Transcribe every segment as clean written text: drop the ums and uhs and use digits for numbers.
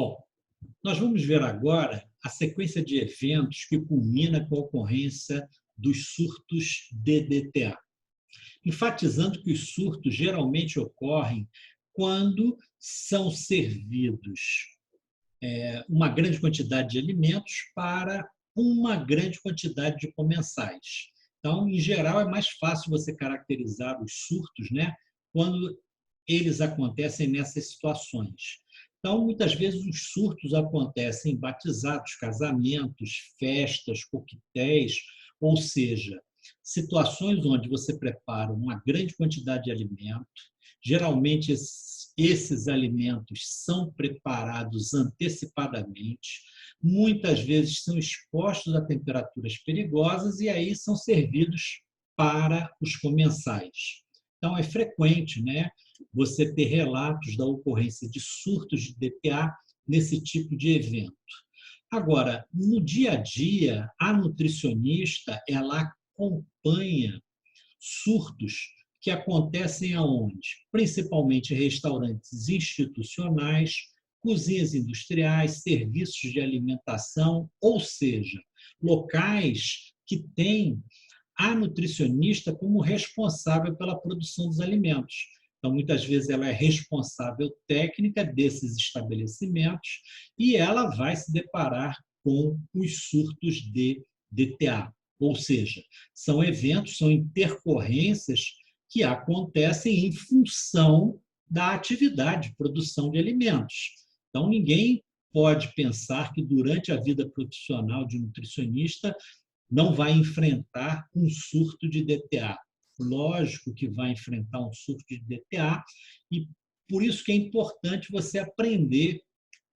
Bom, nós vamos ver agora a sequência de eventos que culmina com a ocorrência dos surtos DDTA, enfatizando que os surtos geralmente ocorrem quando são servidos uma grande quantidade de alimentos para uma grande quantidade de comensais. Então, em geral, é mais fácil você caracterizar os surtos, né, quando eles acontecem nessas situações. Então, muitas vezes, os surtos acontecem em batizados, casamentos, festas, coquetéis, ou seja, situações onde você prepara uma grande quantidade de alimento. Geralmente, esses alimentos são preparados antecipadamente, muitas vezes são expostos a temperaturas perigosas e aí são servidos para os comensais. Então, é frequente, né, você ter relatos da ocorrência de surtos de DTA nesse tipo de evento. Agora, no dia a dia, a nutricionista ela acompanha surtos que acontecem aonde? Principalmente restaurantes institucionais, cozinhas industriais, serviços de alimentação, ou seja, locais que têm a nutricionista como responsável pela produção dos alimentos. Então, muitas vezes, ela é responsável técnica desses estabelecimentos e ela vai se deparar com os surtos de DTA. Ou seja, são eventos, são intercorrências que acontecem em função da atividade de produção de alimentos. Então, ninguém pode pensar que durante a vida profissional de nutricionista não vai enfrentar um surto de DTA. Lógico que vai enfrentar um surto de DTA e por isso que é importante você aprender,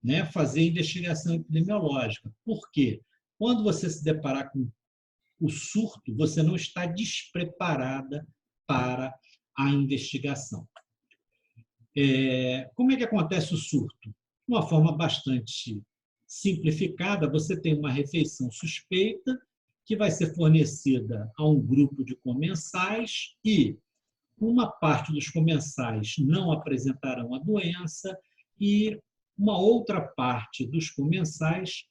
né, fazer investigação epidemiológica. Por quê? Quando você se deparar com o surto, você não está despreparada para a investigação. Como é que acontece o surto? De uma forma bastante simplificada, você tem uma refeição suspeita que vai ser fornecida a um grupo de comensais e uma parte dos comensais não apresentarão a doença e uma outra parte dos comensais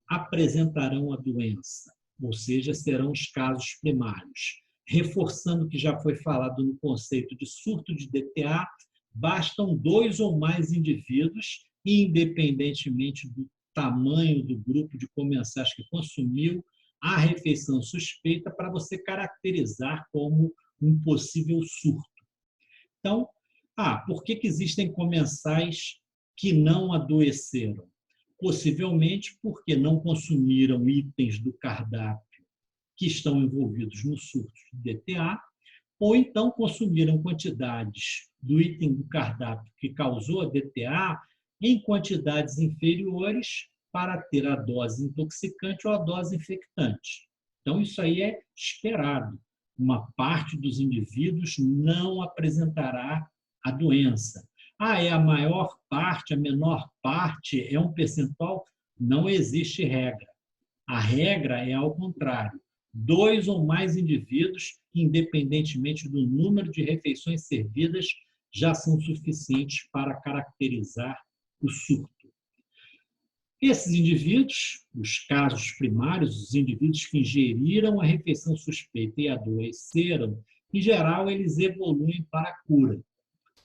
apresentarão a doença, ou seja, serão os casos primários. Reforçando o que já foi falado no conceito de surto de DTA, bastam 2 ou mais indivíduos, independentemente do tamanho do grupo de comensais que consumiu a refeição suspeita, para você caracterizar como um possível surto. Então, por que existem comensais que não adoeceram? Possivelmente porque não consumiram itens do cardápio que estão envolvidos no surto de DTA, ou então consumiram quantidades do item do cardápio que causou a DTA em quantidades inferiores para ter a dose intoxicante ou a dose infectante. Então, isso aí é esperado. Uma parte dos indivíduos não apresentará a doença. É a maior parte, a menor parte, é um percentual? Não existe regra. A regra é ao contrário. 2 ou mais indivíduos, independentemente do número de refeições servidas, já são suficientes para caracterizar o surto. Esses indivíduos, os casos primários, os indivíduos que ingeriram a refeição suspeita e adoeceram, em geral, eles evoluem para a cura.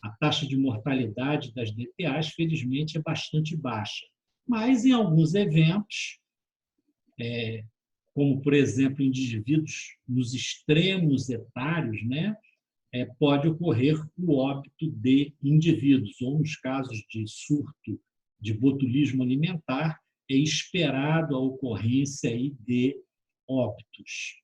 A taxa de mortalidade das DTAs, felizmente, é bastante baixa. Mas, em alguns eventos, como, por exemplo, indivíduos nos extremos etários, né, pode ocorrer o óbito de indivíduos, ou nos casos de surto de botulismo alimentar, é esperado a ocorrência aí de óbitos.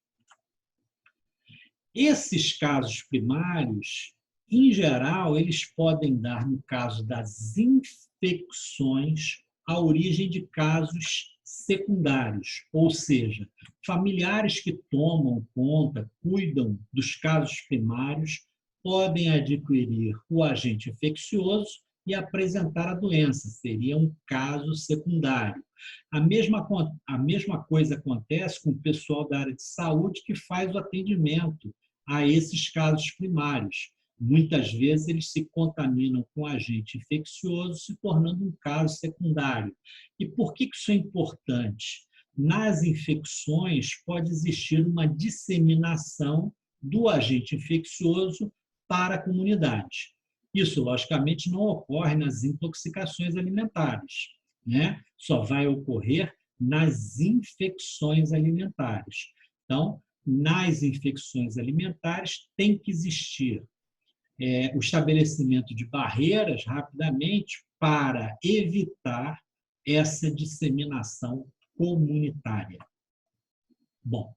Esses casos primários, em geral, eles podem dar, no caso das infecções, a origem de casos secundários, ou seja, familiares que tomam conta, cuidam dos casos primários, podem adquirir o agente infeccioso e apresentar a doença, seria um caso secundário. A mesma coisa acontece com o pessoal da área de saúde que faz o atendimento a esses casos primários. muitas vezes eles se contaminam com agente infeccioso, se tornando um caso secundário. E por que isso é importante? Nas infecções pode existir uma disseminação do agente infeccioso para a comunidade. Isso, logicamente, não ocorre nas intoxicações alimentares, né? Só vai ocorrer nas infecções alimentares. Então, nas infecções alimentares tem que existir o estabelecimento de barreiras rapidamente para evitar essa disseminação comunitária. Bom,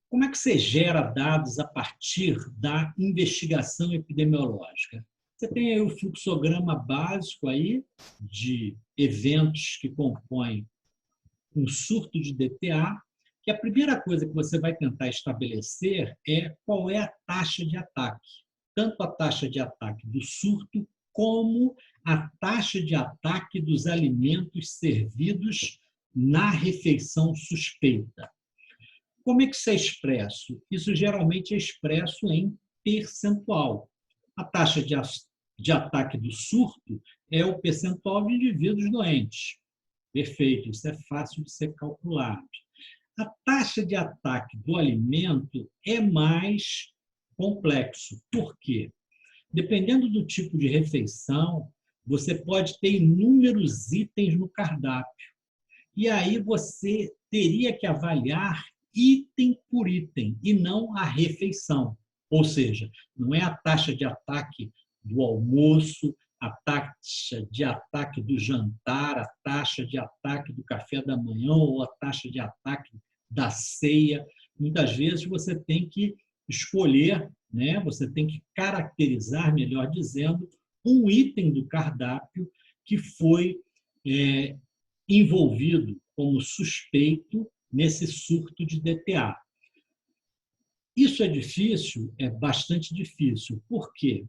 como é que você gera dados a partir da investigação epidemiológica? Você tem aí o fluxograma básico aí de eventos que compõem um surto de DTA, que a primeira coisa que você vai tentar estabelecer é qual é a taxa de ataque. Tanto a taxa de ataque do surto, como a taxa de ataque dos alimentos servidos na refeição suspeita. Como é que isso é expresso? Isso geralmente é expresso em percentual. A taxa de ataque do surto é o percentual de indivíduos doentes. Perfeito, isso é fácil de ser calculado. A taxa de ataque do alimento é mais complexo. Por quê? Dependendo do tipo de refeição, você pode ter inúmeros itens no cardápio. E aí você teria que avaliar item por item e não a refeição. Ou seja, não é a taxa de ataque do almoço, a taxa de ataque do jantar, a taxa de ataque do café da manhã ou a taxa de ataque da ceia. Muitas vezes você tem que escolher, né? Você tem que caracterizar, melhor dizendo, um item do cardápio que foi envolvido como suspeito nesse surto de DTA. Isso é difícil? É bastante difícil. Por quê?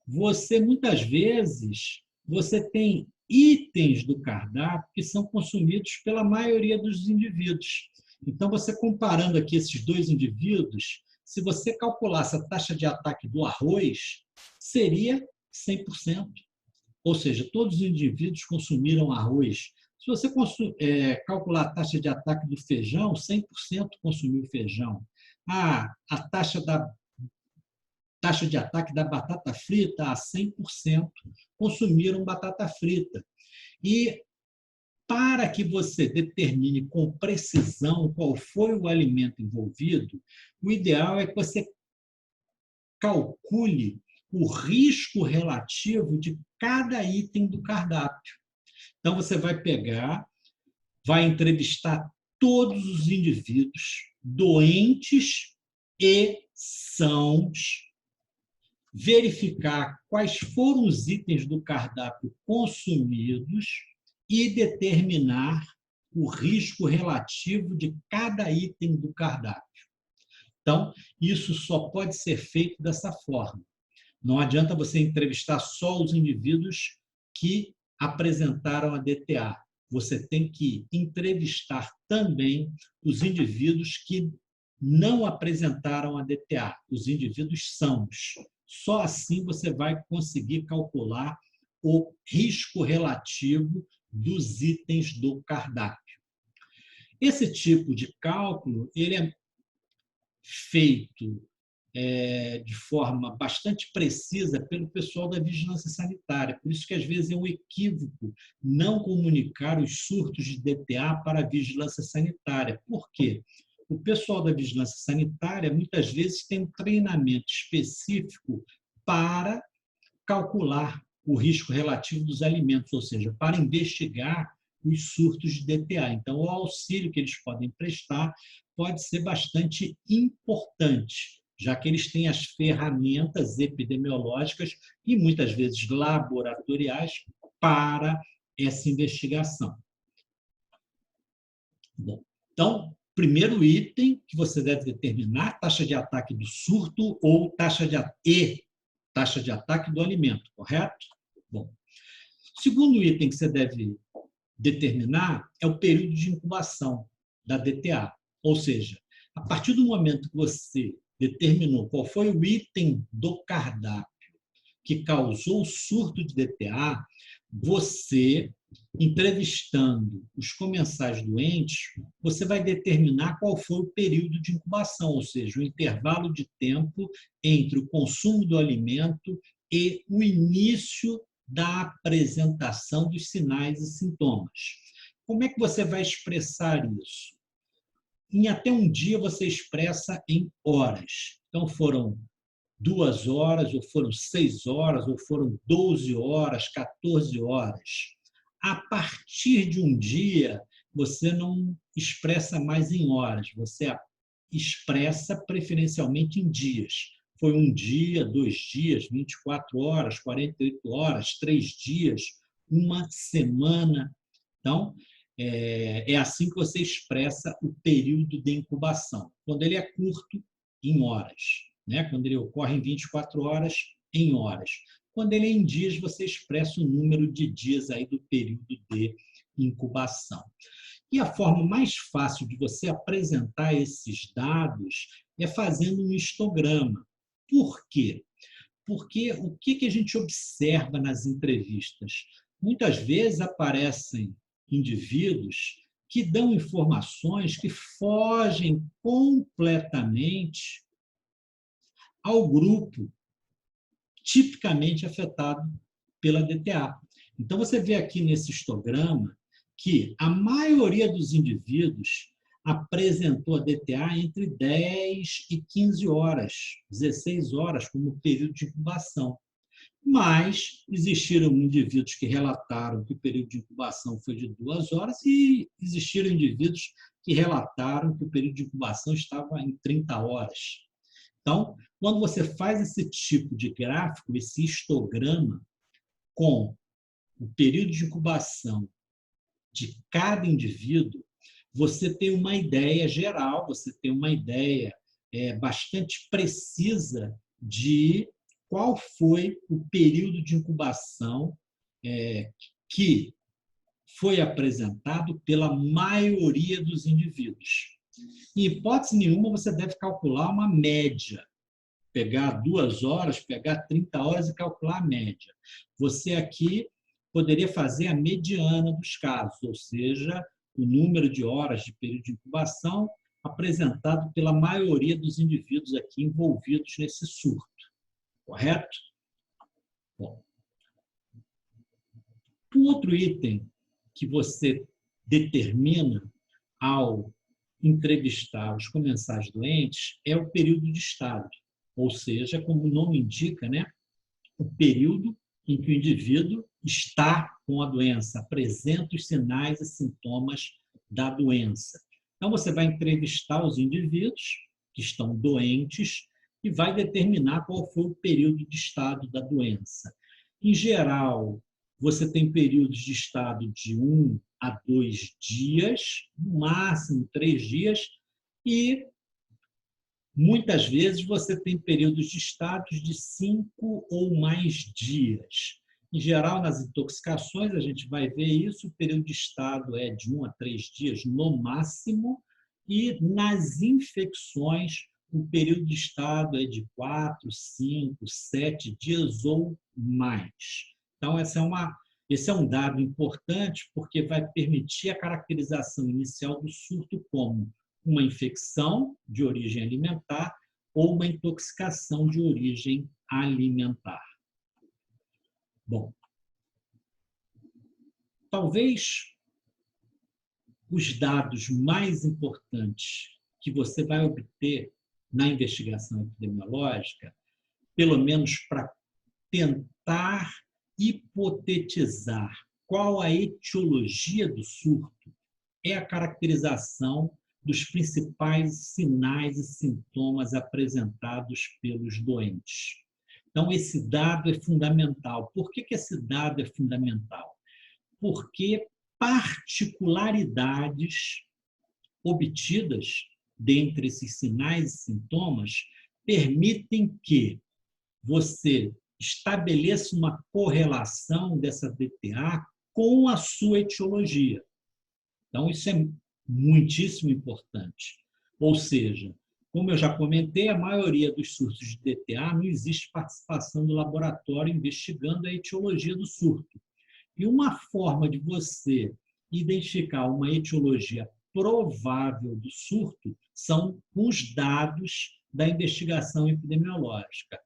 Muitas vezes, você tem itens do cardápio que são consumidos pela maioria dos indivíduos. Então, você comparando aqui esses dois indivíduos, se você calculasse a taxa de ataque do arroz, seria 100%. Ou seja, todos os indivíduos consumiram arroz. Se você calcular a taxa de ataque do feijão, 100% consumiu feijão. A taxa de ataque da batata frita, 100% consumiram batata frita. E para que você determine com precisão qual foi o alimento envolvido, o ideal é que você calcule o risco relativo de cada item do cardápio. Então, você vai entrevistar todos os indivíduos doentes e sãos, verificar quais foram os itens do cardápio consumidos e determinar o risco relativo de cada item do cardápio. Então, isso só pode ser feito dessa forma. Não adianta você entrevistar só os indivíduos que apresentaram a DTA. Você tem que entrevistar também os indivíduos que não apresentaram a DTA, os indivíduos sãos. Só assim você vai conseguir calcular o risco relativo dos itens do cardápio. Esse tipo de cálculo ele é feito de forma bastante precisa pelo pessoal da vigilância sanitária. Por isso que, às vezes, é um equívoco não comunicar os surtos de DTA para a vigilância sanitária. Por quê? O pessoal da vigilância sanitária, muitas vezes, tem um treinamento específico para calcular o risco relativo dos alimentos, ou seja, para investigar os surtos de DTA. Então, o auxílio que eles podem prestar pode ser bastante importante, já que eles têm as ferramentas epidemiológicas e, muitas vezes, laboratoriais para essa investigação. Bom, então, primeiro item que você deve determinar, taxa de ataque do surto ou taxa de ataque do alimento, correto? Bom, segundo item que você deve determinar é o período de incubação da DTA, ou seja, a partir do momento que você determinou qual foi o item do cardápio que causou o surto de DTA, você, entrevistando os comensais doentes, você vai determinar qual foi o período de incubação, ou seja, o intervalo de tempo entre o consumo do alimento e o início da apresentação dos sinais e sintomas. Como é que você vai expressar isso? Em até um dia você expressa em horas. Então, foram 2 horas, ou foram 6 horas, ou foram 12 horas, 14 horas. A partir de um dia, você não expressa mais em horas, você expressa preferencialmente em dias. Foi um dia, 2 dias, 24 horas, 48 horas, 3 dias, uma semana. Então, é assim que você expressa o período de incubação. Quando ele é curto, em horas. Né? Quando ele ocorre em 24 horas, em horas. Quando ele é em dias, você expressa o número de dias aí do período de incubação. E a forma mais fácil de você apresentar esses dados é fazendo um histograma. Por quê? Porque o que a gente observa nas entrevistas? Muitas vezes aparecem indivíduos que dão informações que fogem completamente ao grupo tipicamente afetado pela DTA. Então, você vê aqui nesse histograma que a maioria dos indivíduos apresentou a DTA entre 10 e 15 horas, 16 horas como período de incubação. Mas existiram indivíduos que relataram que o período de incubação foi de 2 horas e existiram indivíduos que relataram que o período de incubação estava em 30 horas. Então, quando você faz esse tipo de gráfico, esse histograma, com o período de incubação de cada indivíduo, você tem uma ideia geral, você tem uma ideia bastante precisa de qual foi o período de incubação que foi apresentado pela maioria dos indivíduos. Em hipótese nenhuma, você deve calcular uma média. Pegar 2 horas, pegar 30 horas e calcular a média. Você aqui poderia fazer a mediana dos casos, ou seja, o número de horas de período de incubação apresentado pela maioria dos indivíduos aqui envolvidos nesse surto. Correto? Bom. O outro item que você determina ao entrevistar os comensais doentes é o período de estado. Ou seja, como o nome indica, né, o período em que o indivíduo está com a doença, apresenta os sinais e sintomas da doença. Então, você vai entrevistar os indivíduos que estão doentes e vai determinar qual foi o período de estado da doença. Em geral, você tem períodos de estado de 1 a 2 dias, no máximo 3 dias, e muitas vezes você tem períodos de estados de 5 ou mais dias. Em geral, nas intoxicações, a gente vai ver isso, o período de estado é de 1 a 3 dias no máximo, e nas infecções, o período de estado é de 4, 5, 7 dias ou mais. Então, esse é um dado importante, porque vai permitir a caracterização inicial do surto como uma infecção de origem alimentar ou uma intoxicação de origem alimentar. Bom, talvez os dados mais importantes que você vai obter na investigação epidemiológica, pelo menos para tentar hipotetizar qual a etiologia do surto, é a caracterização dos principais sinais e sintomas apresentados pelos doentes. Então, esse dado é fundamental. Por que esse dado é fundamental? Porque particularidades obtidas dentre esses sinais e sintomas permitem que você estabeleça uma correlação dessa DTA com a sua etiologia. Então, isso é muitíssimo importante. Ou seja, Como eu já comentei, a maioria dos surtos de DTA não existe participação do laboratório investigando a etiologia do surto. E uma forma de você identificar uma etiologia provável do surto são os dados da investigação epidemiológica.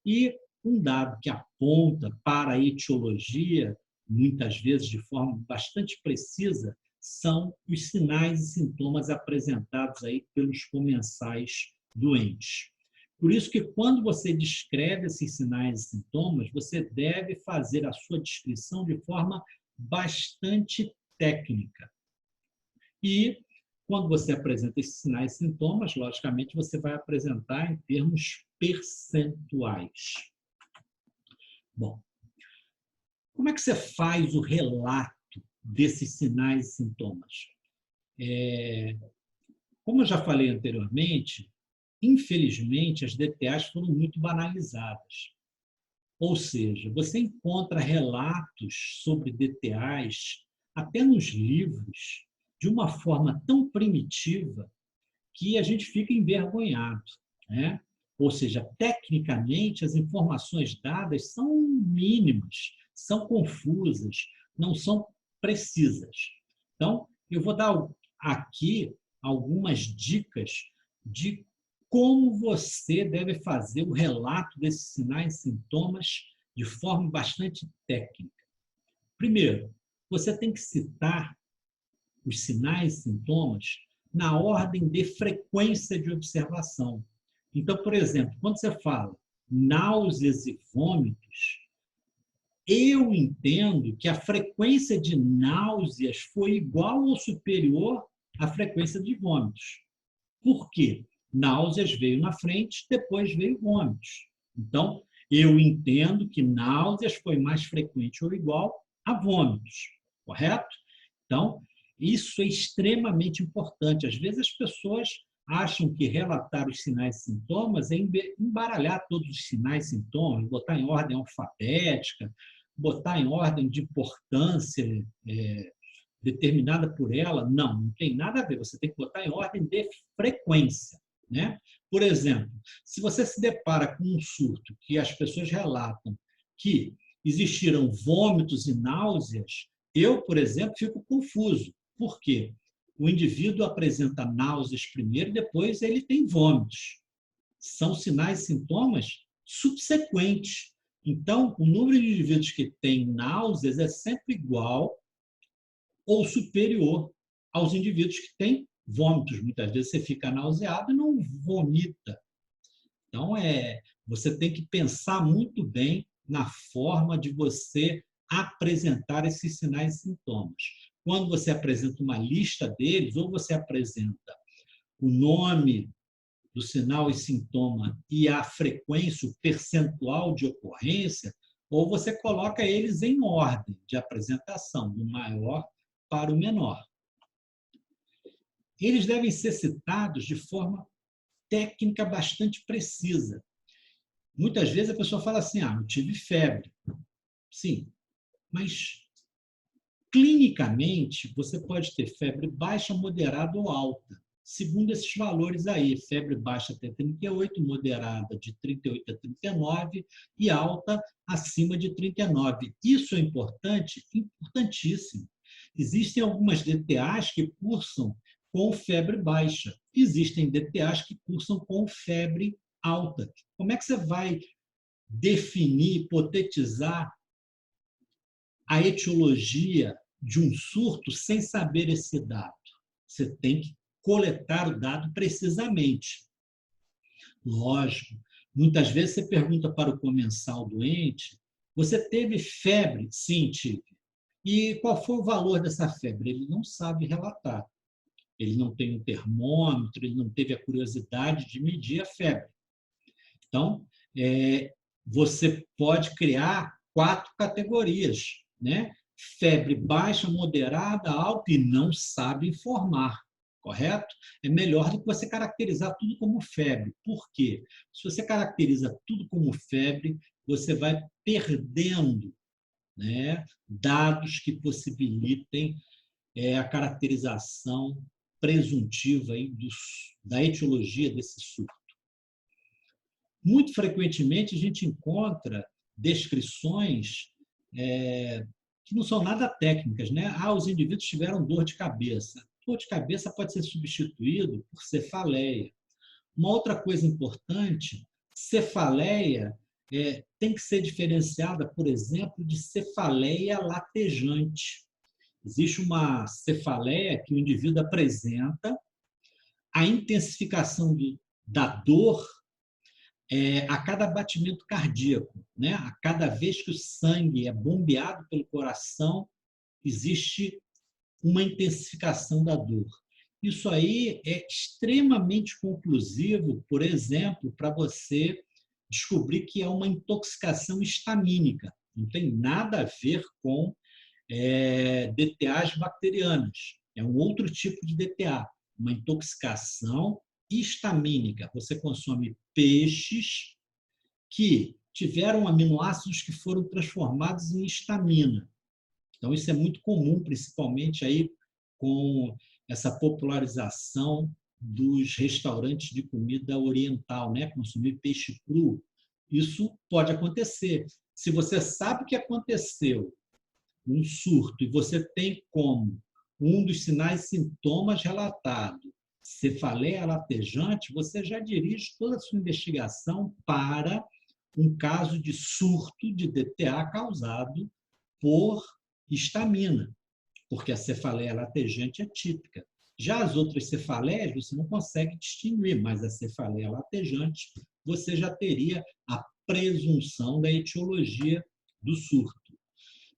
E um dado que aponta para a etiologia, muitas vezes de forma bastante precisa, são os sinais e sintomas apresentados aí pelos comensais doentes. Por isso que, quando você descreve esses sinais e sintomas, você deve fazer a sua descrição de forma bastante técnica. E, quando você apresenta esses sinais e sintomas, logicamente, você vai apresentar em termos percentuais. Bom, como é que você faz o relato desses sinais e sintomas? Como eu já falei anteriormente, infelizmente, as DTAs foram muito banalizadas. Ou seja, você encontra relatos sobre DTAs até nos livros de uma forma tão primitiva que a gente fica envergonhado, né? Ou seja, tecnicamente, as informações dadas são mínimas, são confusas, não são precisas. Então, eu vou dar aqui algumas dicas de como você deve fazer o relato desses sinais e sintomas de forma bastante técnica. Primeiro, você tem que citar os sinais e sintomas na ordem de frequência de observação. Então, por exemplo, quando você fala náuseas e vômitos, eu entendo que a frequência de náuseas foi igual ou superior à frequência de vômitos. Por quê? Náuseas veio na frente, depois veio vômitos. Então, eu entendo que náuseas foi mais frequente ou igual a vômitos, correto? Então, isso é extremamente importante. Às vezes as pessoas acham que relatar os sinais e sintomas é embaralhar todos os sinais e sintomas, botar em ordem alfabética, botar em ordem de importância determinada por ela. Não tem nada a ver. Você tem que botar em ordem de frequência, né? Por exemplo, se você se depara com um surto que as pessoas relatam que existiram vômitos e náuseas, eu, por exemplo, fico confuso. Por quê? O indivíduo apresenta náuseas primeiro, depois ele tem vômitos. São sinais e sintomas subsequentes. Então, o número de indivíduos que têm náuseas é sempre igual ou superior aos indivíduos que têm vômitos. Muitas vezes você fica nauseado e não vomita. Então, você tem que pensar muito bem na forma de você apresentar esses sinais e sintomas. Quando você apresenta uma lista deles, ou você apresenta o nome do sinal e sintoma e a frequência, o percentual de ocorrência, ou você coloca eles em ordem de apresentação, do maior para o menor. Eles devem ser citados de forma técnica bastante precisa. Muitas vezes a pessoa fala assim, eu tive febre. Sim, mas clinicamente você pode ter febre baixa, moderada ou alta. Segundo esses valores aí, febre baixa até 38, moderada de 38 a 39 e alta acima de 39. Isso é importante, importantíssimo. Existem algumas DTAs que cursam com febre baixa. Existem DTAs que cursam com febre alta. Como é que você vai definir, hipotetizar a etiologia de um surto sem saber esse dado? Você tem que coletar o dado precisamente. Lógico, muitas vezes você pergunta para o comensal doente, você teve febre? Sim, tive. E qual foi o valor dessa febre? Ele não sabe relatar. Ele não tem um termômetro, ele não teve a curiosidade de medir a febre. Então, você pode criar 4 categorias, né? Febre baixa, moderada, alta e não sabe informar, correto? É melhor do que você caracterizar tudo como febre. Por quê? Se você caracteriza tudo como febre, você vai perdendo, né, dados que possibilitem a caracterização presuntiva aí da etiologia desse surto. Muito frequentemente, a gente encontra descrições que não são nada técnicas, né? Os indivíduos tiveram dor de cabeça. Dor de cabeça pode ser substituído por cefaleia. Uma outra coisa importante, cefaleia tem que ser diferenciada, por exemplo, de cefaleia latejante. Existe uma cefaleia que o indivíduo apresenta a intensificação da dor a cada batimento cardíaco, né? A cada vez que o sangue é bombeado pelo coração, existe uma intensificação da dor. Isso aí é extremamente conclusivo, por exemplo, para você descobrir que é uma intoxicação histamínica. Não tem nada a ver com DTAs bacterianas. É um outro tipo de DTA, uma intoxicação histamínica. Você consome peixes que tiveram aminoácidos que foram transformados em histamina. Então, isso é muito comum, principalmente aí com essa popularização dos restaurantes de comida oriental, né? Consumir peixe cru. Isso pode acontecer. Se você sabe que aconteceu um surto e você tem como um dos sinais e sintomas relatado cefaleia latejante, você já dirige toda a sua investigação para um caso de surto de DTA causado por histamina, porque a cefaleia latejante é típica. Já as outras cefaleias você não consegue distinguir, mas a cefaleia latejante você já teria a presunção da etiologia do surto.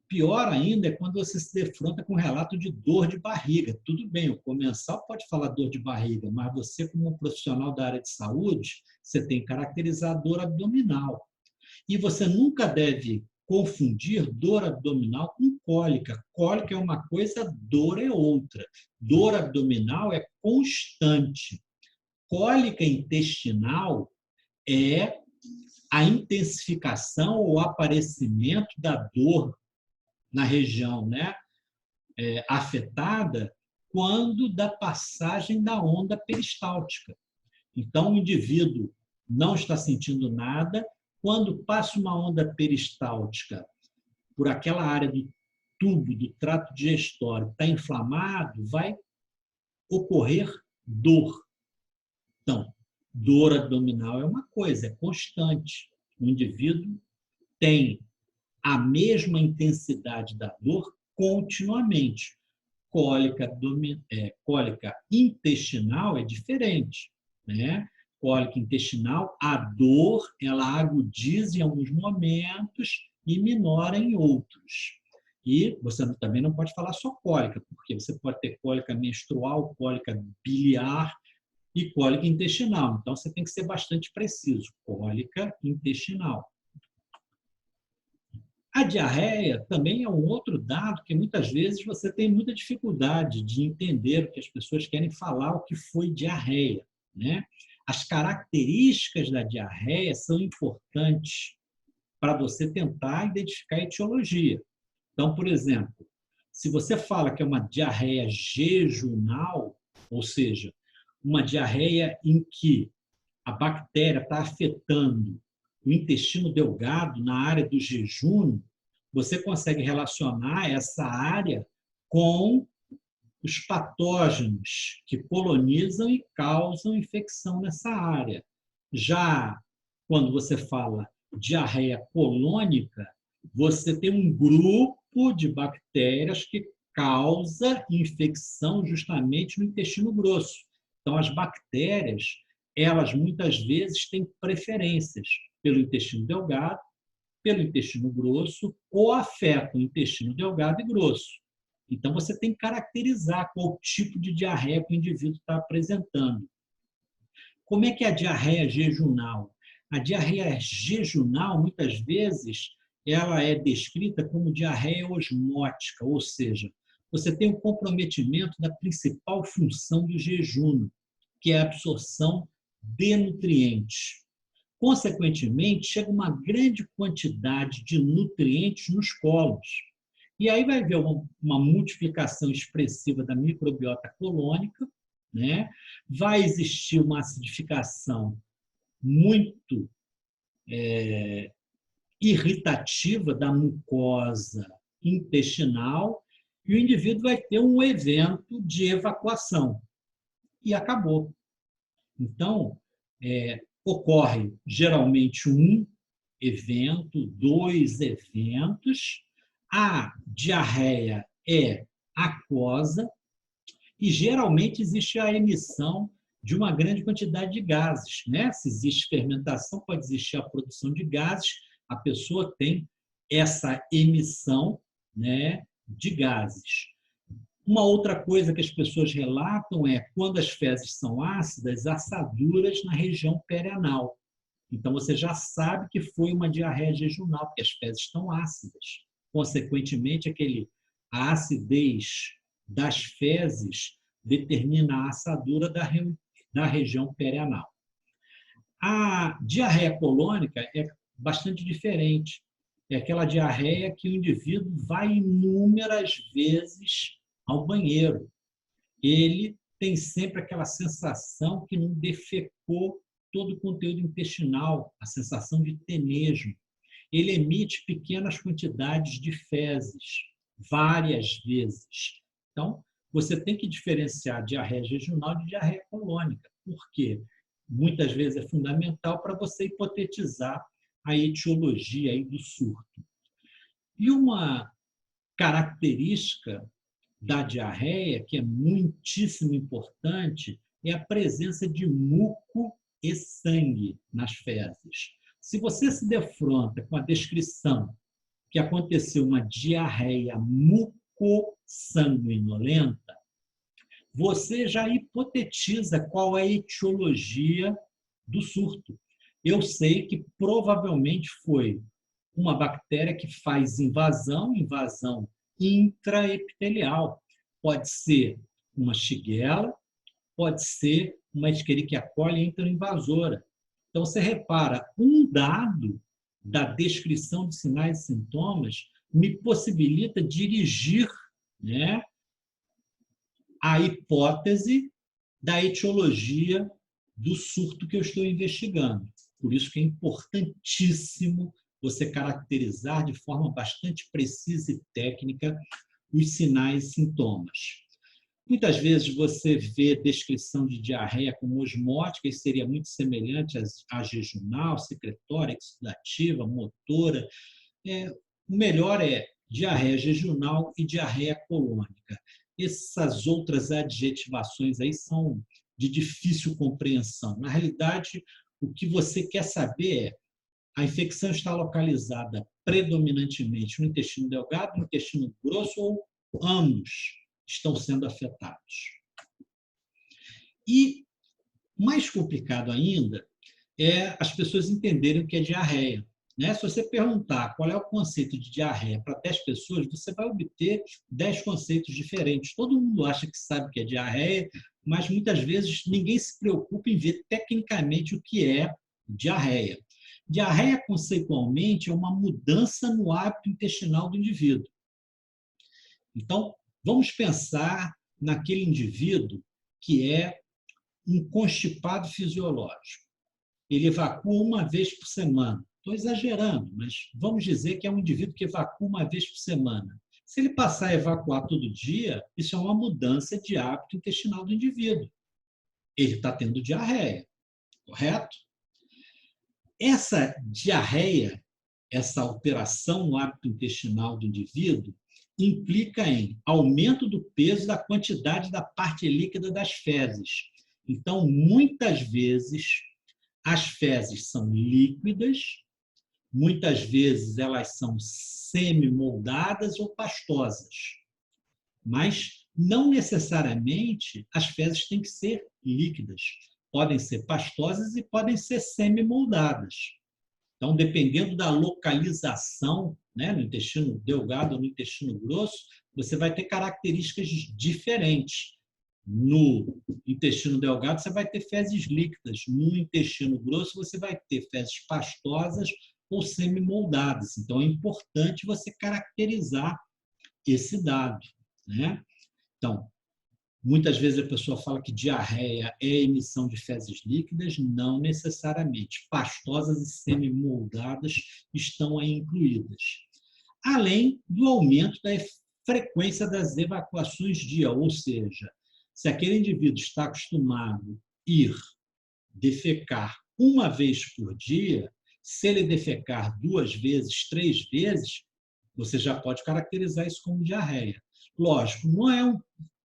Pior ainda é quando você se defronta com um relato de dor de barriga. Tudo bem, o comensal pode falar dor de barriga, mas você, como um profissional da área de saúde, você tem que caracterizar a dor abdominal. E você nunca deve confundir dor abdominal com cólica. Cólica é uma coisa, dor é outra. Dor abdominal é constante. Cólica intestinal é a intensificação ou aparecimento da dor na região, né, afetada quando da passagem da onda peristáltica. Então, o indivíduo não está sentindo nada. Quando passa uma onda peristáltica por aquela área do tubo, do trato digestório, está inflamado, vai ocorrer dor. Então, dor abdominal é uma coisa, é constante. O indivíduo tem a mesma intensidade da dor continuamente. Cólica intestinal é diferente, né? Cólica intestinal, a dor ela agudiza em alguns momentos e minora em outros. E você também não pode falar só cólica, porque você pode ter cólica menstrual, cólica biliar e cólica intestinal. Então, você tem que ser bastante preciso. Cólica intestinal. A diarreia também é um outro dado que muitas vezes você tem muita dificuldade de entender o que as pessoas querem falar, o que foi diarreia, né? As características da diarreia são importantes para você tentar identificar a etiologia. Então, por exemplo, se você fala que é uma diarreia jejunal, ou seja, uma diarreia em que a bactéria está afetando o intestino delgado na área do jejum, você consegue relacionar essa área com os patógenos que colonizam e causam infecção nessa área. Já quando você fala diarreia colônica, você tem um grupo de bactérias que causa infecção justamente no intestino grosso. Então, as bactérias, elas muitas vezes têm preferências pelo intestino delgado, pelo intestino grosso, ou afetam o intestino delgado e grosso. Então, você tem que caracterizar qual tipo de diarreia que o indivíduo está apresentando. Como é que é a diarreia jejunal? A diarreia jejunal, muitas vezes, ela é descrita como diarreia osmótica, ou seja, você tem o comprometimento da principal função do jejum, que é a absorção de nutrientes. Consequentemente, chega uma grande quantidade de nutrientes nos colos. E aí vai haver uma multiplicação expressiva da microbiota colônica, né? Vai existir uma acidificação muito irritativa da mucosa intestinal e o indivíduo vai ter um evento de evacuação. E acabou. Então, ocorre geralmente um evento, 2 eventos, a diarreia é aquosa e geralmente existe a emissão de uma grande quantidade de gases, né? Se existe fermentação, pode existir a produção de gases, a pessoa tem essa emissão, né, de gases. Uma outra coisa que as pessoas relatam é quando as fezes são ácidas, assaduras na região perianal. Então, você já sabe que foi uma diarreia jejunal, porque as fezes estão ácidas. Consequentemente, a acidez das fezes determina a assadura da região perianal. A diarreia colônica é bastante diferente. É aquela diarreia que o indivíduo vai inúmeras vezes ao banheiro. Ele tem sempre aquela sensação que não defecou todo o conteúdo intestinal, a sensação de tenejo. Ele emite pequenas quantidades de fezes, várias vezes. Então, você tem que diferenciar diarreia jejunal de diarreia colônica, porque muitas vezes é fundamental para você hipotetizar a etiologia aí do surto. E uma característica da diarreia, que é muitíssimo importante, é a presença de muco e sangue nas fezes. Se você se defronta com a descrição que aconteceu uma diarreia mucossanguinolenta, você já hipotetiza qual é a etiologia do surto. Eu sei que provavelmente foi uma bactéria que faz invasão intraepitelial. Pode ser uma Shigella, pode ser uma Escherichia coli enteroinvasora. Então, você repara, um dado da descrição de sinais e sintomas me possibilita dirigir, né, a hipótese da etiologia do surto que eu estou investigando. Por isso que é importantíssimo você caracterizar de forma bastante precisa e técnica os sinais e sintomas. Muitas vezes você vê descrição de diarreia como osmótica, e seria muito semelhante à jejunal, secretória, exudativa, motora. O melhor é diarreia jejunal e diarreia colônica. Essas outras adjetivações aí são de difícil compreensão. Na realidade, o que você quer saber é a infecção está localizada predominantemente no intestino delgado, no intestino grosso ou ambos estão sendo afetados. E mais complicado ainda é as pessoas entenderem o que é diarreia. Né? Se você perguntar qual é o conceito de diarreia para 10 pessoas, você vai obter 10 conceitos diferentes. Todo mundo acha que sabe o que é diarreia, mas muitas vezes ninguém se preocupa em ver tecnicamente o que é diarreia. Diarreia, conceitualmente, é uma mudança no hábito intestinal do indivíduo. Então, vamos pensar naquele indivíduo que é um constipado fisiológico. Ele evacua uma vez por semana. Estou exagerando, mas vamos dizer que é um indivíduo que evacua uma vez por semana. Se ele passar a evacuar todo dia, isso é uma mudança de hábito intestinal do indivíduo. Ele está tendo diarreia, correto? Essa diarreia, essa alteração no hábito intestinal do indivíduo, implica em aumento do peso da quantidade da parte líquida das fezes. Então, muitas vezes, as fezes são líquidas, muitas vezes elas são semi-moldadas ou pastosas, mas não necessariamente as fezes têm que ser líquidas. Podem ser pastosas e podem ser semi-moldadas. Então, dependendo da localização, né, no intestino delgado ou no intestino grosso, você vai ter características diferentes. No intestino delgado, você vai ter fezes líquidas. No intestino grosso, você vai ter fezes pastosas ou semi-moldadas. Então, é importante você caracterizar esse dado. Né? Então, Muitas vezes a pessoa fala que diarreia é emissão de fezes líquidas, não necessariamente. Pastosas e semi-moldadas estão aí incluídas. Além do aumento da frequência das evacuações dia, ou seja, se aquele indivíduo está acostumado a ir defecar uma vez por dia, se ele defecar 2 vezes, 3 vezes, você já pode caracterizar isso como diarreia. Lógico, não é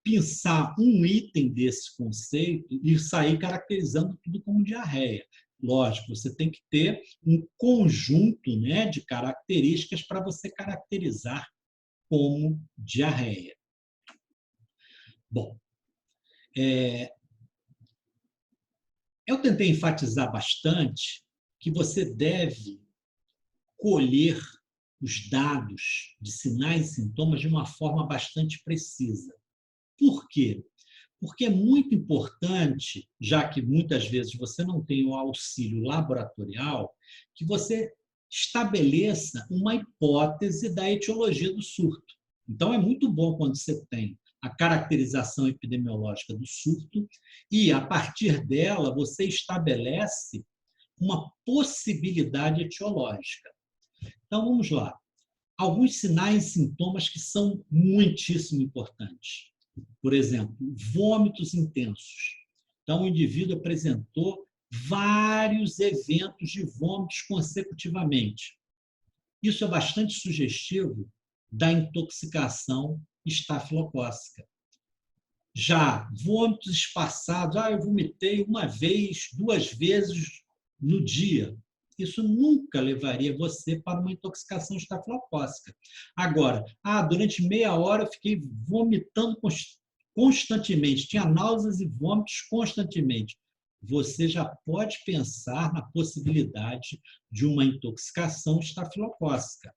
pensar um item desse conceito e sair caracterizando tudo como diarreia. Lógico, você tem que ter um conjunto, né, de características para você caracterizar como diarreia. Bom, eu tentei enfatizar bastante que você deve colher os dados de sinais e sintomas de uma forma bastante precisa. Por quê? Porque é muito importante, já que muitas vezes você não tem o auxílio laboratorial, que você estabeleça uma hipótese da etiologia do surto. Então, é muito bom quando você tem a caracterização epidemiológica do surto e, a partir dela, você estabelece uma possibilidade etiológica. Então, vamos lá. Alguns sinais e sintomas que são muitíssimo importantes. Por exemplo, vômitos intensos. Então, o indivíduo apresentou vários eventos de vômitos consecutivamente. Isso é bastante sugestivo da intoxicação estafilocócica. Já vômitos espaçados, eu vomitei 1 vez, 2 vezes no dia. Isso nunca levaria você para uma intoxicação estafilocócica. Agora, durante meia hora eu fiquei vomitando constantemente, tinha náuseas e vômitos constantemente. Você já pode pensar na possibilidade de uma intoxicação estafilocócica.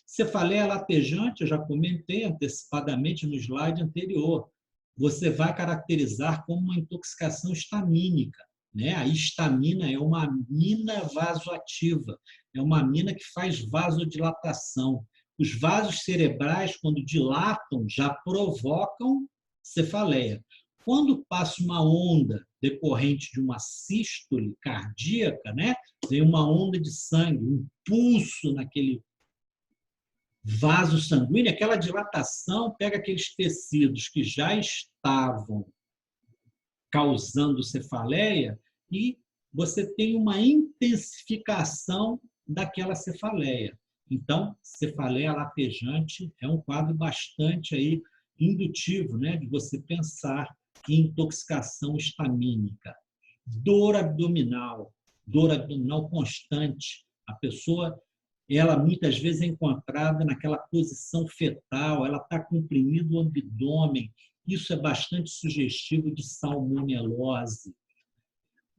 Cefaleia latejante, eu já comentei antecipadamente no slide anterior. Você vai caracterizar como uma intoxicação histamínica. Né? A histamina é uma amina vasoativa, é uma amina que faz vasodilatação. Os vasos cerebrais, quando dilatam, já provocam cefaleia. Quando passa uma onda decorrente de uma sístole cardíaca, né? Vem uma onda de sangue, um pulso naquele vaso sanguíneo, aquela dilatação pega aqueles tecidos que já estavam causando cefaleia e você tem uma intensificação daquela cefaleia. Então, cefaleia latejante é um quadro bastante aí indutivo, né, de você pensar em intoxicação histamínica. Dor abdominal constante. A pessoa, ela muitas vezes é encontrada naquela posição fetal, ela está comprimindo o abdômen. Isso é bastante sugestivo de salmonelose.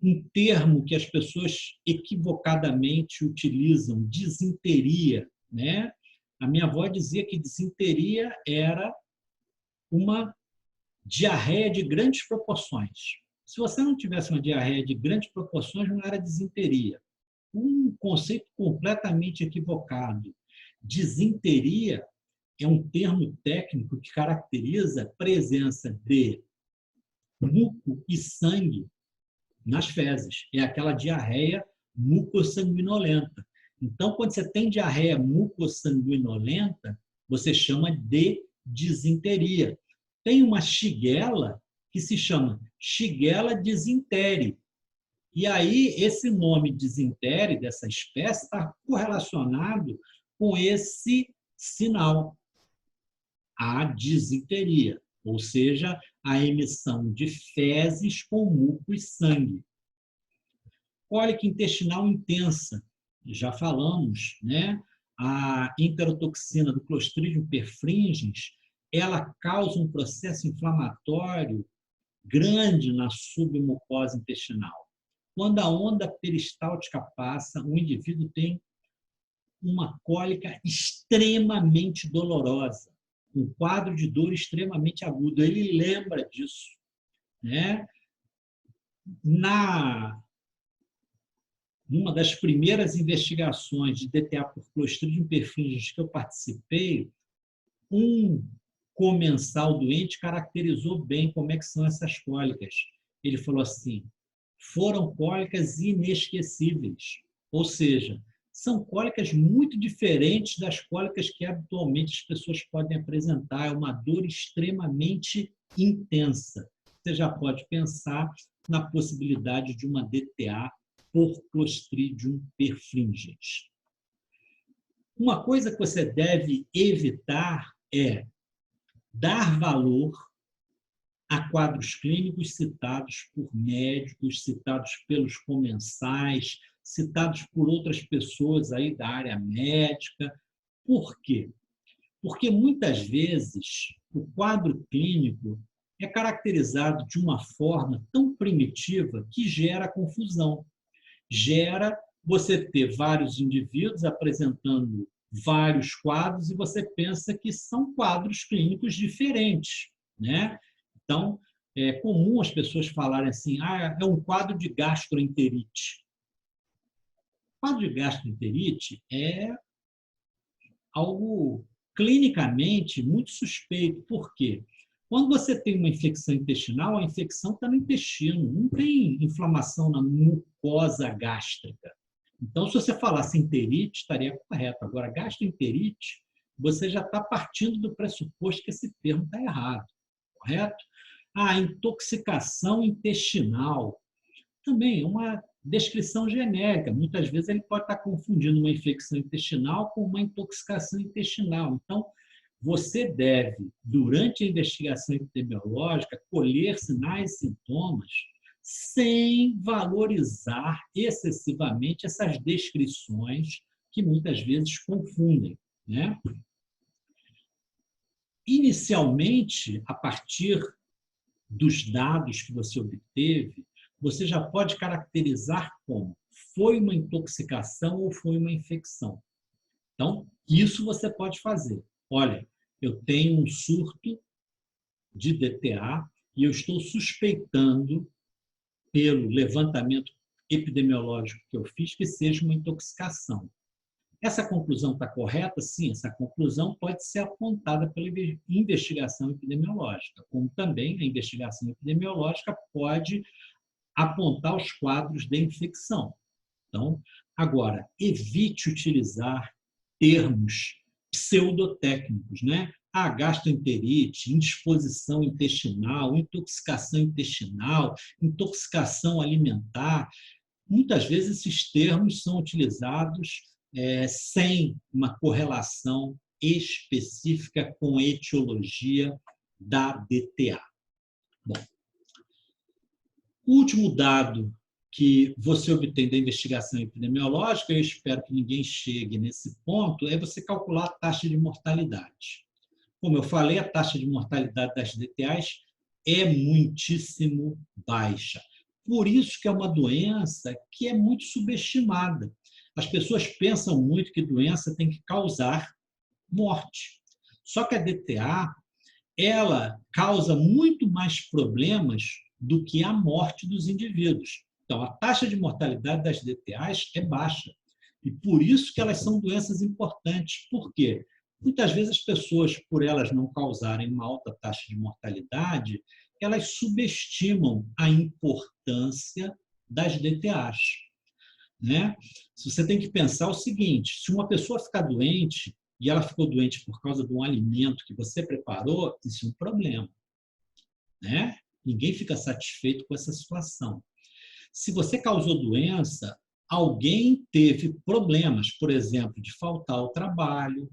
Um termo que as pessoas equivocadamente utilizam, disenteria, né? A minha avó dizia que disenteria era uma diarreia de grandes proporções. Se você não tivesse uma diarreia de grandes proporções, não era disenteria. Um conceito completamente equivocado. Disenteria é um termo técnico que caracteriza a presença de muco e sangue nas fezes. É aquela diarreia mucossanguinolenta. Então, quando você tem diarreia mucossanguinolenta, você chama de disenteria. Tem uma shigella que se chama Shigella dysentery. E aí, esse nome dysentery dessa espécie está correlacionado com esse sinal, a disenteria, ou seja, a emissão de fezes com muco e sangue. Cólica intestinal intensa, já falamos, né? A enterotoxina do Clostridium perfringens, ela causa um processo inflamatório grande na submucosa intestinal. Quando a onda peristáltica passa, o indivíduo tem uma cólica extremamente dolorosa, um quadro de dor extremamente agudo. Ele lembra disso, né? Numa das primeiras investigações de DTA por Clostridium perfringens que eu participei, um comensal doente caracterizou bem como é que são essas cólicas. Ele falou assim: foram cólicas inesquecíveis, ou seja, são cólicas muito diferentes das cólicas que habitualmente as pessoas podem apresentar. É uma dor extremamente intensa. Você já pode pensar na possibilidade de uma DTA por Clostridium perfringens. Uma coisa que você deve evitar é dar valor a quadros clínicos citados por médicos, citados pelos comensais, citados por outras pessoas aí da área médica. Por quê? Porque muitas vezes o quadro clínico é caracterizado de uma forma tão primitiva que gera confusão. Gera você ter vários indivíduos apresentando vários quadros e você pensa que são quadros clínicos diferentes, né? Então, é comum as pessoas falarem assim: é um quadro de gastroenterite. O quadro de gastroenterite é algo clinicamente muito suspeito. Por quê? Quando você tem uma infecção intestinal, a infecção está no intestino, não tem inflamação na mucosa gástrica. Então, se você falasse enterite, estaria correto. Agora, gastroenterite, você já está partindo do pressuposto que esse termo está errado, correto? Intoxicação intestinal. Também é uma descrição genérica. Muitas vezes ele pode estar confundindo uma infecção intestinal com uma intoxicação intestinal. Então, você deve, durante a investigação epidemiológica, colher sinais e sintomas sem valorizar excessivamente essas descrições que muitas vezes confundem, né? Inicialmente, a partir dos dados que você obteve, você já pode caracterizar como foi uma intoxicação ou foi uma infecção. Então, isso você pode fazer. Olha, eu tenho um surto de DTA e eu estou suspeitando, pelo levantamento epidemiológico que eu fiz, que seja uma intoxicação. Essa conclusão está correta? Sim, essa conclusão pode ser apontada pela investigação epidemiológica, como também a investigação epidemiológica pode apontar os quadros de infecção. Então, agora, evite utilizar termos pseudotécnicos, né? Gastroenterite, indisposição intestinal, intoxicação alimentar. Muitas vezes esses termos são utilizados sem uma correlação específica com a etiologia da DTA. Bom, o último dado que você obtém da investigação epidemiológica, eu espero que ninguém chegue nesse ponto, é você calcular a taxa de mortalidade. Como eu falei, a taxa de mortalidade das DTAs é muitíssimo baixa. Por isso que é uma doença que é muito subestimada. As pessoas pensam muito que doença tem que causar morte. Só que a DTA, ela causa muito mais problemas do que a morte dos indivíduos. Então, a taxa de mortalidade das DTAs é baixa. E por isso que elas são doenças importantes. Por quê? Muitas vezes as pessoas, por elas não causarem uma alta taxa de mortalidade, elas subestimam a importância das DTAs. Né? Você tem que pensar o seguinte: se uma pessoa ficar doente, e ela ficou doente por causa de um alimento que você preparou, isso é um problema. Né? Ninguém fica satisfeito com essa situação. Se você causou doença, alguém teve problemas, por exemplo, de faltar ao trabalho,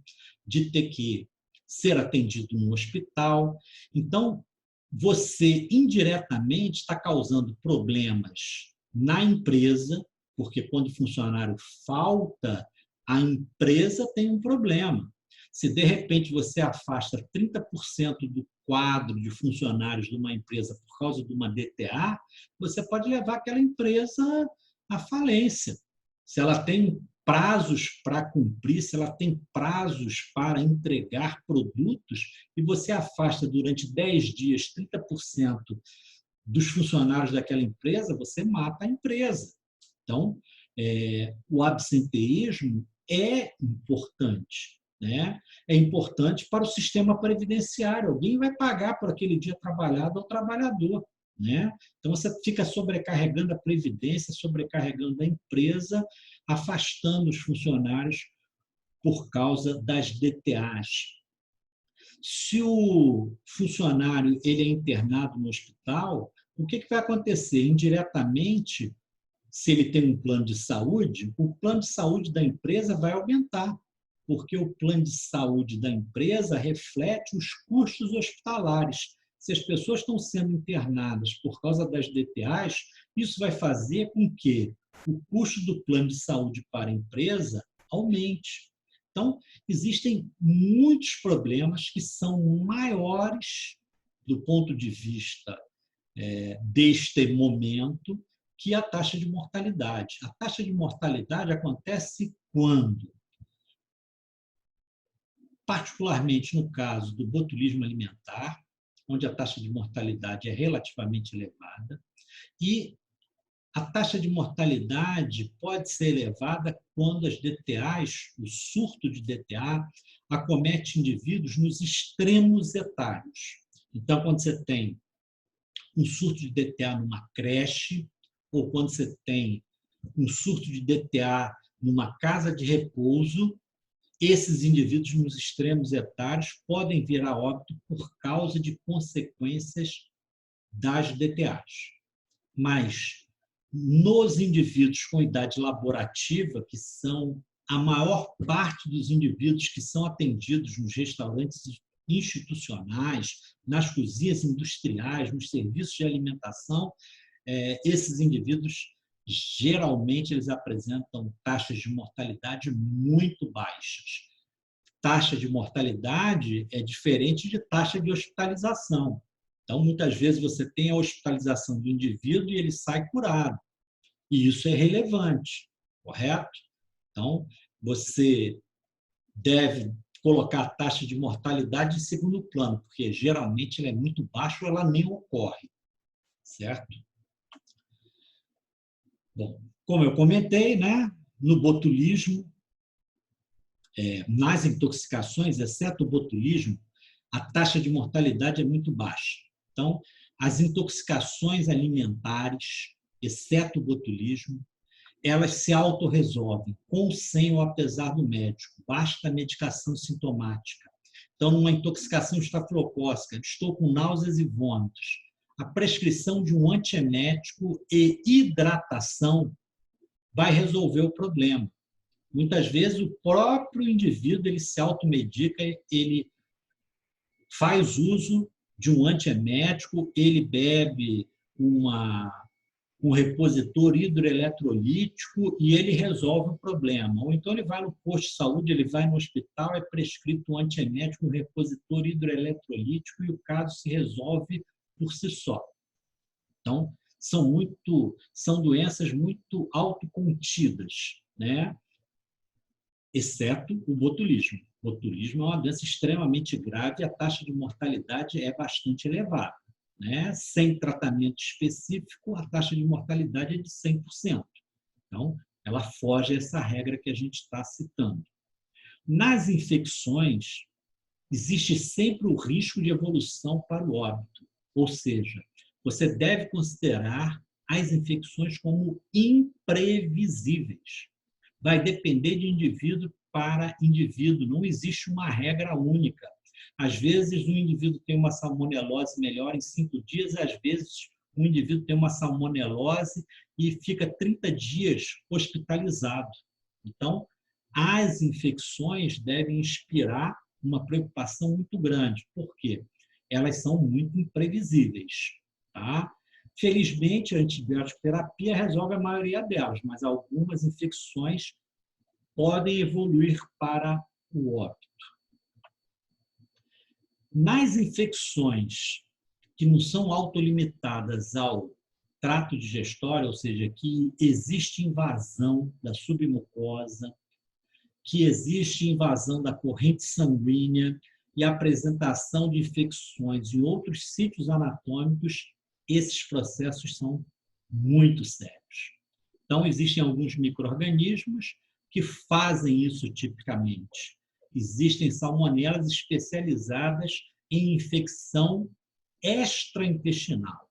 de ter que ser atendido no hospital. Então, você indiretamente está causando problemas na empresa, porque quando o funcionário falta, a empresa tem um problema. Se, de repente, você afasta 30% do quadro de funcionários de uma empresa por causa de uma DTA, você pode levar aquela empresa à falência. Se ela tem prazos para cumprir, se ela tem prazos para entregar produtos, e você afasta durante 10 dias 30% dos funcionários daquela empresa, você mata a empresa. Então, o absenteísmo é importante. né, é importante para o sistema previdenciário. Alguém vai pagar por aquele dia trabalhado ao trabalhador, né? Então, você fica sobrecarregando a previdência, sobrecarregando a empresa, afastando os funcionários por causa das DTAs. Se o funcionário ele é internado no hospital, o que vai acontecer? Indiretamente, se ele tem um plano de saúde, o plano de saúde da empresa vai aumentar, porque o plano de saúde da empresa reflete os custos hospitalares. Se as pessoas estão sendo internadas por causa das DTAs, isso vai fazer com que o custo do plano de saúde para a empresa aumente. Então, existem muitos problemas que são maiores do ponto de vista deste momento que a taxa de mortalidade. A taxa de mortalidade acontece quando, particularmente no caso do botulismo alimentar, onde a taxa de mortalidade é relativamente elevada, e a taxa de mortalidade pode ser elevada quando as DTAs, o surto de DTA, acomete indivíduos nos extremos etários. Então, quando você tem um surto de DTA numa creche, ou quando você tem um surto de DTA numa casa de repouso, esses indivíduos nos extremos etários podem vir a óbito por causa de consequências das DTAs. Mas nos indivíduos com idade laborativa, que são a maior parte dos indivíduos que são atendidos nos restaurantes institucionais, nas cozinhas industriais, nos serviços de alimentação, esses indivíduos, geralmente, eles apresentam taxas de mortalidade muito baixas. Taxa de mortalidade é diferente de taxa de hospitalização. Então, muitas vezes, você tem a hospitalização do indivíduo e ele sai curado. E isso é relevante, correto? Então, você deve colocar a taxa de mortalidade em segundo plano, porque geralmente ela é muito baixa ou ela nem ocorre, certo? Bom, como eu comentei, né, no botulismo, nas intoxicações, exceto o botulismo, a taxa de mortalidade é muito baixa. Então, as intoxicações alimentares, exceto o botulismo, elas se autorresolvem, com ou sem ou apesar do médico. Basta a medicação sintomática. Então, numa intoxicação estafilocócica, estou com náuseas e vômitos, a prescrição de um antiemético e hidratação vai resolver o problema. Muitas vezes, o próprio indivíduo ele se automedica, ele faz uso de um antiemético, ele bebe um repositor hidroeletrolítico e ele resolve o problema. Ou então ele vai no posto de saúde, ele vai no hospital, é prescrito um antiemético, um repositor hidroeletrolítico e o caso se resolve por si só. Então, são doenças muito autocontidas, né? Exceto o botulismo. O botulismo é uma doença extremamente grave e a taxa de mortalidade é bastante elevada, né? Sem tratamento específico, a taxa de mortalidade é de 100%. Então, ela foge a essa regra que a gente está citando. Nas infecções, existe sempre o risco de evolução para o óbito, ou seja, você deve considerar as infecções como imprevisíveis. Vai depender de indivíduo para indivíduo, não existe uma regra única. Às vezes, um indivíduo tem uma salmonelose melhor em 5 dias, às vezes, um indivíduo tem uma salmonelose e fica 30 dias hospitalizado. Então, as infecções devem inspirar uma preocupação muito grande. Por quê? Elas são muito imprevisíveis. Tá? Felizmente, a antibiótico terapia resolve a maioria delas, mas algumas infecções podem evoluir para o óbito. Nas infecções que não são autolimitadas ao trato digestório, ou seja, que existe invasão da submucosa, que existe invasão da corrente sanguínea e apresentação de infecções em outros sítios anatômicos, esses processos são muito sérios. Então, existem alguns micro-organismos que fazem isso tipicamente. Existem salmonelas especializadas em infecção extraintestinal.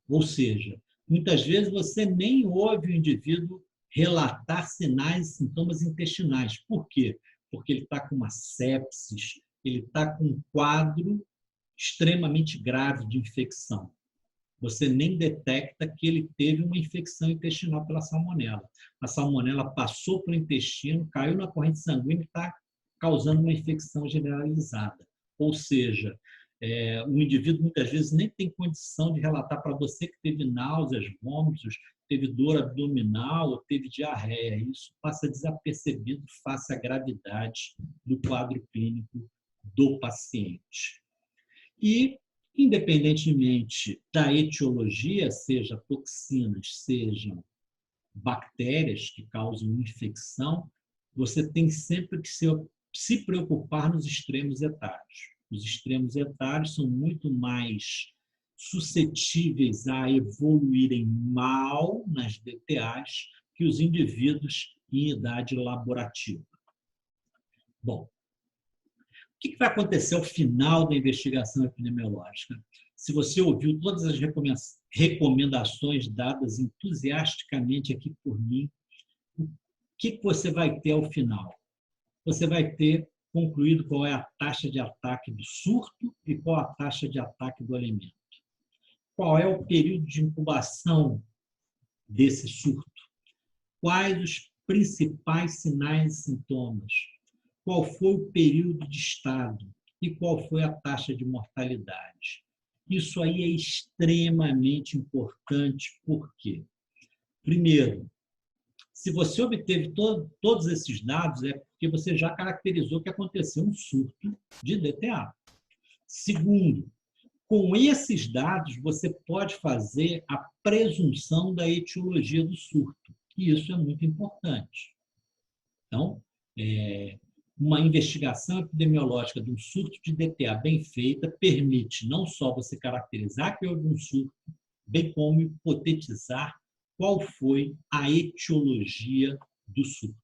Ou seja, muitas vezes você nem ouve o indivíduo relatar sinais e sintomas intestinais. Por quê? Porque ele está com uma sepsis, ele está com um quadro extremamente grave de infecção. Você nem detecta que ele teve uma infecção intestinal pela salmonela. A salmonela passou pelo intestino, caiu na corrente sanguínea e está causando uma infecção generalizada. Ou seja, o indivíduo muitas vezes nem tem condição de relatar para você que teve náuseas, vômitos, teve dor abdominal ou teve diarreia. Isso passa desapercebido face à gravidade do quadro clínico do paciente. E, independentemente da etiologia, seja toxinas, sejam bactérias que causam infecção, você tem sempre que se preocupar nos extremos etários. Os extremos etários são muito mais suscetíveis a evoluírem mal nas DTAs que os indivíduos em idade laborativa. Bom, o que vai acontecer ao final da investigação epidemiológica? Se você ouviu todas as recomendações dadas entusiasticamente aqui por mim, o que você vai ter ao final? Você vai ter concluído qual é a taxa de ataque do surto e qual a taxa de ataque do alimento. Qual é o período de incubação desse surto? Quais os principais sinais e sintomas? Qual foi o período de estado e qual foi a taxa de mortalidade? Isso aí é extremamente importante, por quê? Primeiro, se você obteve todos esses dados, é porque você já caracterizou que aconteceu um surto de DTA. Segundo, com esses dados, você pode fazer a presunção da etiologia do surto, e isso é muito importante. Então, uma investigação epidemiológica de um surto de DTA bem feita permite não só você caracterizar que houve um surto, bem como hipotetizar qual foi a etiologia do surto.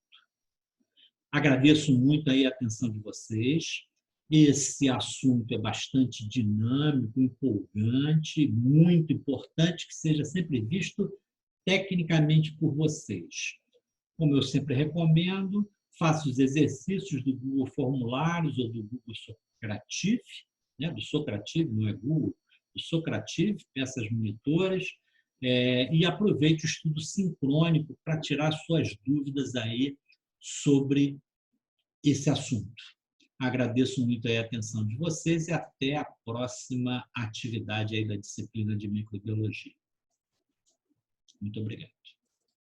Agradeço muito aí a atenção de vocês. Esse assunto é bastante dinâmico, empolgante, muito importante que seja sempre visto tecnicamente por vocês. Como eu sempre recomendo, faça os exercícios do Google Formulários ou do Google Socrative, do Socrative, não é Google, do Socrative, peças monitoras, e aproveite o estudo sincrônico para tirar suas dúvidas aí sobre esse assunto. Agradeço muito a atenção de vocês e até a próxima atividade aí da disciplina de microbiologia. Muito obrigado.